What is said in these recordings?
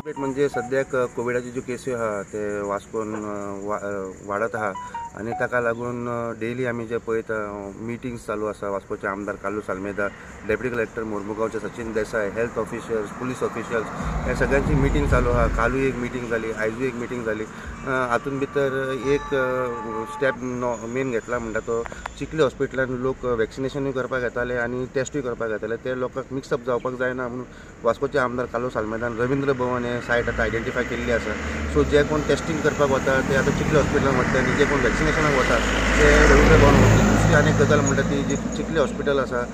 Update म्हणजे सद्याक कोविडाची ज्यो केसी आहा ते वास्कोन वाडत आहा आणि ताका लागून डेली आमी जे पळयता मिटिंग्स चालू आसा। वास्कोचे आमदार कालू साल्मेदा, डेप्युटी कलेक्टर मोर्मुगांवचे सचिन देसाई, हेल्थ ऑफिशियल्स, पुलीस ऑफिशियल्स ह्या सगळ्यांची मिटिंग चालू आहा। कालू एक मिटिंग जाली, आयजूय एक मिटिंग जाली। हातून भितर एक स्टेप मेन घेतला म्हणटा तो चिखली हॉस्पिटलान लोक वॅक्सिनेशनूय करपाक येताले आणि टेस्टूय करपाक येताले, ते लोकांक मिक्सअप जावपाक जायना म्हणून वास्कोचे आमदार कालू साल्मेदान रवींद्र भवन हे सायट आतां आयडेंटिफाय केल्ली आसा। सो जे कोण टेस्टिंग करपाक वता ते आतां चिखली हॉस्पिटलान वता आनी जे कोण वॅक्सिनेशनाक वता ते रवींद्र भवन वता। दुसरी आनी गजाल म्हणटा ती जी चिखली हॉस्पिटल आसा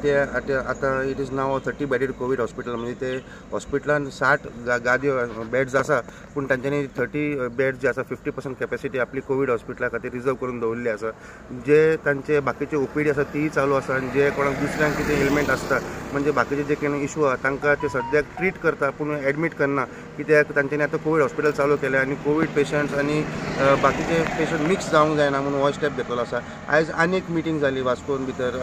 ते आतां it is now 30 bedded Covid hospital. म्हणजे ते हॉस्पिटलान 60 गादयो बेड्स आसा, पूण तांच्यांनी 30 बेड्स जे आसा 50% कॅपॅसिटी आपली कोवीड हॉस्पिटला खातीर रिजर्व करून दवरल्ली आसा। जे तांचे बाकीचे ओपीडी आसा ती चालू आसा आनी जे कोणाक दुसऱ्यांक कितें एलिमेंट आसता म्हणजे बाकीचे जे कितें इशू आहा तांकां ते सद्याक ट्रीट करता पूण एडमीट करना, कित्याक तांच्यांनी आतां कोवीड हॉस्पिटल चालू केल्या आनी कोवीड पेशंट्स आनी बाकीचे पेशंट मिक्स जावंक जायना म्हणून हो स्टेप घेतलो आसा। आयज आनी एक मिटींग जाली वास्कोन भितर,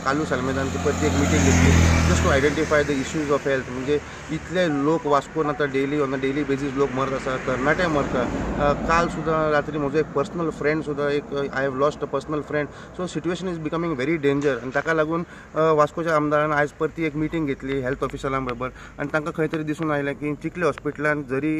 कालू साल्मेदान परती एक मिटींग घेतली just to identify the issues of health. म्हणजे इतले लोक वास्कोन आतां daily on a daily basis लोक मरत आसा, तरणाटे मरता। काल सुद्दां रात्री म्हजो एक पर्सनल फ्रेंड सुद्दां एक I have lost a personal friend. So situation is becoming very danger आनी ताका लागून वास्कोच्या आमदारान आयज परती एक मिटींग घेतली हेल्थ ऑफिशलां बरोबर आनी तांकां खंय तरी दिसून आयलें की चिखली हॉस्पिटलान जरी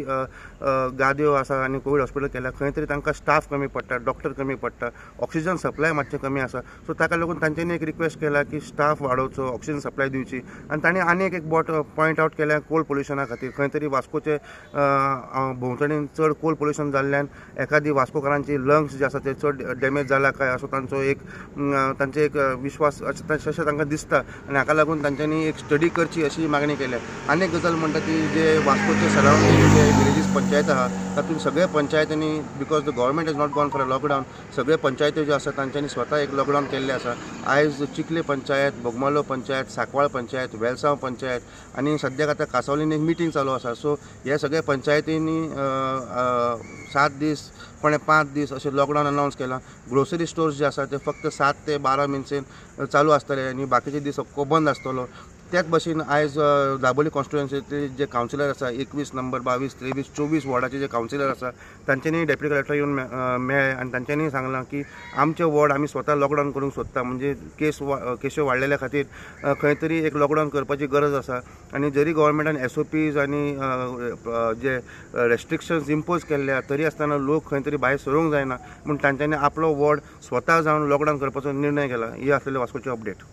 गादयो आसा आनी कोवीड हॉस्पिटल केल्या खंय तरी तांकां स्टाफ कमी पडटा, डॉक्टर कमी पडटा, ऑक्सिजन सप्लाय मातशें कमी आसा। सो ताका लागून तांच्यांनी एक रिक्वेस्ट केला की स्टाफ वाडोवचो, ऑक्सिजन सप्लाय दिवची आनी तांणी आनी एक पॉयंट आउट केल्या कोल पोल्युशना खातीर। खंय तरी वास्कोचे भोंवतणीन चड कोल पोल्युशन जाल्ल्यान एखादी वास्कोकारांची लंग्स जे आसा ते चड डॅमेज जाला काय असो तांचो एक विश्वास अशें तांकां दिसता आनी हाका लागून तांच्यांनी एक स्टडी करची अशी मागणी केल्या। आनी एक गजाल म्हणटा ती जे वास्कोचे सरावंडींग जे विलेजीस पंचायत आहा तातूंत सगळे पंचायतींनी because the government is not gone for a lockdown, सगळे पंचायती ज्यो आसा तांच्यांनी स्वता एक लॉकडावन केल्लें आसा। आयज चिखली पंचायत, बोगमालो पंचायत, सांकवाळ पंचायत, वेलसांव पंचायत आनी सद्याक आतां कांसावलीन एक मिटींग चालू आसा। सो हे सगळे पंचायतींनी 7 दीस कोणे 5 दीस अशें लॉकडावन अनावन्स केलां। ग्रोसरी स्टोर्स जे आसा ते फक्त 7 ते 12 मेनसेन चालू आसतले आनी बाकीचे दीस अख्खो बंद आसतलो। त्याच भशेन आयज दाबोली कॉन्स्टिट्युएन्सीचे जे कावन्सिलर आसा 21 नंबर 22, 23, 24 वॉर्डाचे जे कावन्सिलर आसा तांच्यांनी डेप्युटी कलेक्टर येवन मेळ्ळे आनी तांच्यांनी सांगलां की आमचे वॉर्ड आमी स्वता लॉकडावन करूंक सोदता। म्हणजे केसो वाडलेल्या खातीर खंय तरी एक लॉकडावन करपाची गरज आसा आनी जरी गव्हर्मेंटान SOPs आनी जे रेस्ट्रिक्शन्स इम्पोज केल्ल्या तरी आसतना लोक खंय तरी भायर सरूंक जायना म्हूण तांच्यांनी आपलो वॉर्ड स्वता जावन लॉकडावन करपाचो निर्णय केला। ही आसलेली वास्कोची अपडेट।